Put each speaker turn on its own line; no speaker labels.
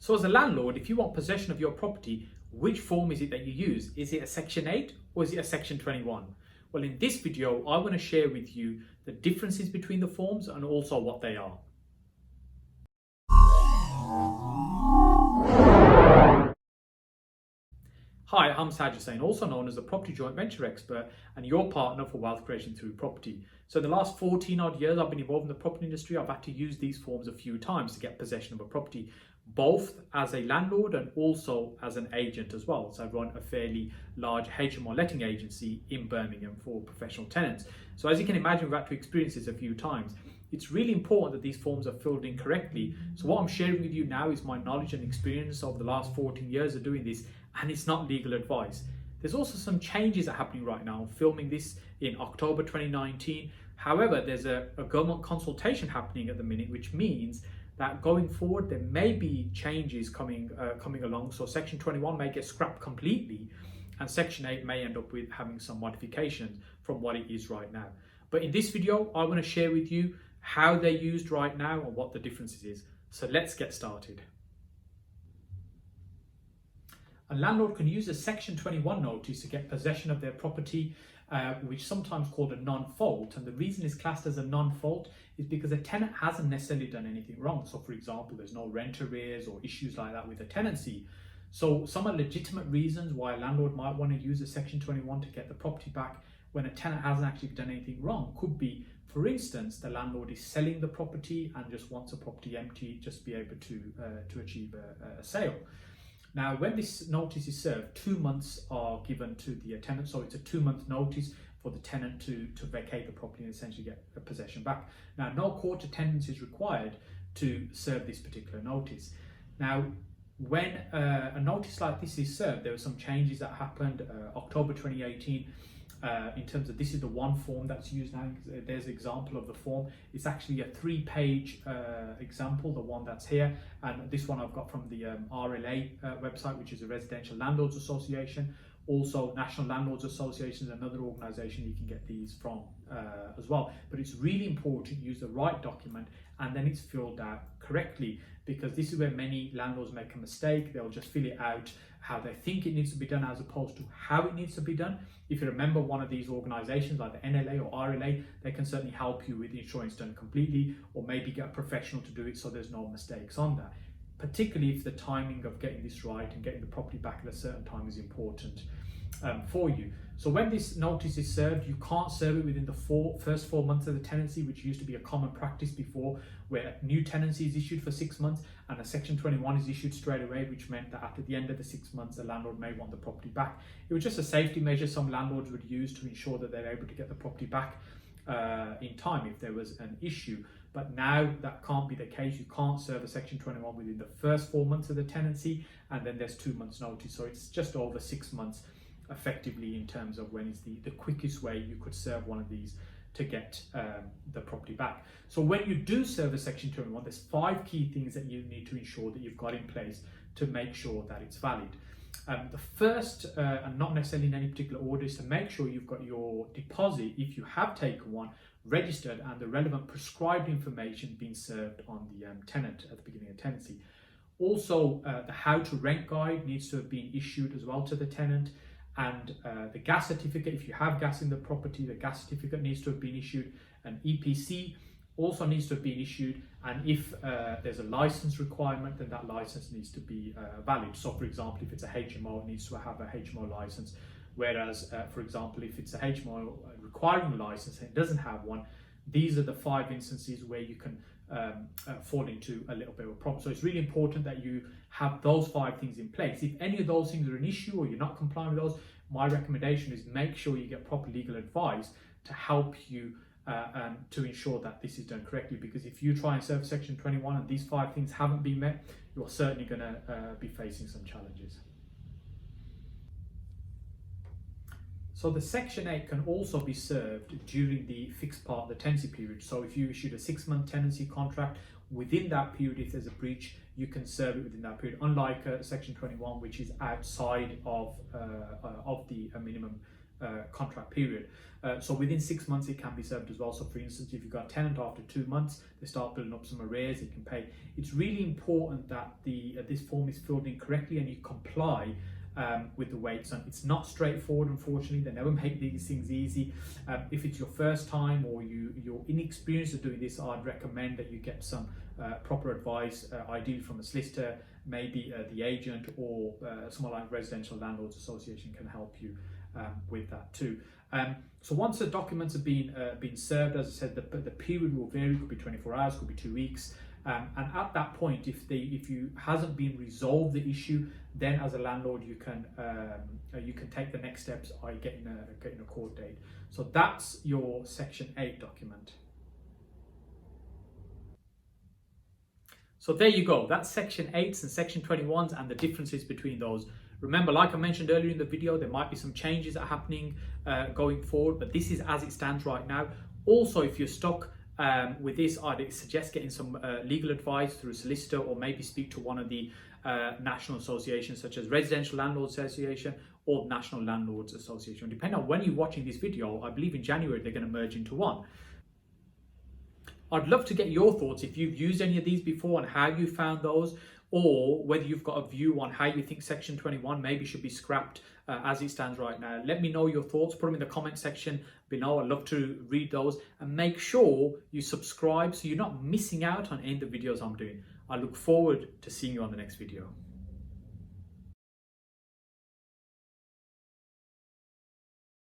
So as a landlord, if you want possession of your property, which form is it that you use? Is it a Section 8 or is it a Section 21? Well, in this video, I want to share with you the differences between the forms and also what they are. Hi, I'm Saj Hussain, also known as the Property Joint Venture Expert and your partner for wealth creation through property. So in the last 14 odd years I've been involved in the property industry. I've had to use these forms a few times to get possession of a property, both as a landlord and also as an agent as well. So I run a fairly large HMO letting agency in Birmingham for professional tenants. So as you can imagine, we've had to experience this a few times. It's really important that these forms are filled in correctly. So what I'm sharing with you now is my knowledge and experience over the last 14 years of doing this, and it's not legal advice. There's also some changes that are happening right now. I'm filming this in October 2019. However, there's a government consultation happening at the minute, which means that going forward, there may be changes coming along. So Section 21 may get scrapped completely, and Section 8 may end up with having some modifications from what it is right now. But in this video, I want to share with you how they're used right now and what the differences is. So let's get started. A landlord can use a Section 21 notice to get possession of their property, which is sometimes called a non-fault. And the reason it's classed as a non-fault is because a tenant hasn't necessarily done anything wrong. So for example, there's no rent arrears or issues like that with a tenancy. So some are legitimate reasons why a landlord might want to use a Section 21 to get the property back when a tenant hasn't actually done anything wrong. Could be, for instance, the landlord is selling the property and just wants a property empty, just to be able to achieve a sale. Now, when this notice is served, 2 months are given to the tenant. So it's a 2-month notice for the tenant to vacate the property and essentially get the possession back. Now, no court attendance is required to serve this particular notice. Now, when a notice like this is served, there were some changes that happened October 2018. In terms of, this is the one form that's used now. There's an example of the form. It's actually a 3-page example, the one that's here, and this one I've got from the RLA website, which is a Residential Landlords Association. Also, National Landlords Association is another organisation you can get these from as well. But it's really important to use the right document and then it's filled out correctly, because this is where many landlords make a mistake. They'll just fill it out how they think it needs to be done as opposed to how it needs to be done. If you remember one of these organisations like the NLA or RLA, they can certainly help you with ensuring it's done completely, or maybe get a professional to do it so there's no mistakes on that. Particularly if the timing of getting this right and getting the property back at a certain time is important for you. So when this notice is served, you can't serve it within the first 4 months of the tenancy, which used to be a common practice before, where a new tenancy is issued for 6 months and a Section 21 is issued straight away, which meant that after the end of the 6 months, the landlord may want the property back. It was just a safety measure some landlords would use to ensure that they're able to get the property back in time if there was an issue. But now that can't be the case. You can't serve a Section 21 within the first 4 months of the tenancy, and then there's 2 months notice. So it's just over 6 months effectively in terms of when is the quickest way you could serve one of these to get the property back. So when you do serve a Section 21, there's 5 key things that you need to ensure that you've got in place to make sure that it's valid. The first, and not necessarily in any particular order, is to make sure you've got your deposit, if you have taken one, registered and the relevant prescribed information being served on the tenant at the beginning of tenancy. Also, the how to rent guide needs to have been issued as well to the tenant, and the gas certificate, if you have gas in the property, the gas certificate needs to have been issued. An EPC also needs to have been issued, and if there's a license requirement, then that license needs to be valid. So for example, if it's a HMO, it needs to have a HMO license, whereas for example, if it's a HMO requiring a license and it doesn't have one, these are the 5 instances where you can fall into a little bit of a problem. So it's really important that you have those 5 things in place. If any of those things are an issue or you're not complying with those, my recommendation is make sure you get proper legal advice to help you to ensure that this is done correctly, because if you try and serve Section 21 and these 5 things haven't been met, you're certainly going to be facing some challenges. So the Section 8 can also be served during the fixed part of the tenancy period. So if you issued a 6-month tenancy contract, within that period, if there's a breach, you can serve it within that period, unlike Section 21, which is outside of the minimum contract period. So within 6 months it can be served as well. So for instance, if you've got a tenant after 2 months, they start building up some arrears, you can pay. It's really important that this form is filled in correctly and you comply with the weights. And it's not straightforward, unfortunately. They never make these things easy. If it's your first time or you're inexperienced at doing this, I'd recommend that you get some proper advice, ideally from a solicitor, maybe the agent, or someone like Residential Landlords Association can help you with that too. So once the documents have been served, as I said, the period will vary. Could be 24 hours, could be 2 weeks. And at that point, if you hasn't been resolved the issue, then as a landlord you can take the next steps, getting a court date. So that's your Section 8 document. So there you go. That's Section 8s and Section 21s and the differences between those. Remember, like I mentioned earlier in the video, there might be some changes that are happening going forward, but this is as it stands right now. Also, if you're stuck with this, I'd suggest getting some legal advice through a solicitor, or maybe speak to one of the national associations such as Residential Landlords Association or National Landlords Association. Depending on when you're watching this video, I believe in January they're going to merge into one. I'd love to get your thoughts if you've used any of these before and how you found those, or whether you've got a view on how you think Section 21 maybe should be scrapped as it stands right now. Let me know your thoughts, put them in the comment section below. I'd love to read those, and make sure you subscribe so you're not missing out on any of the videos I'm doing. I look forward to seeing you on the next video.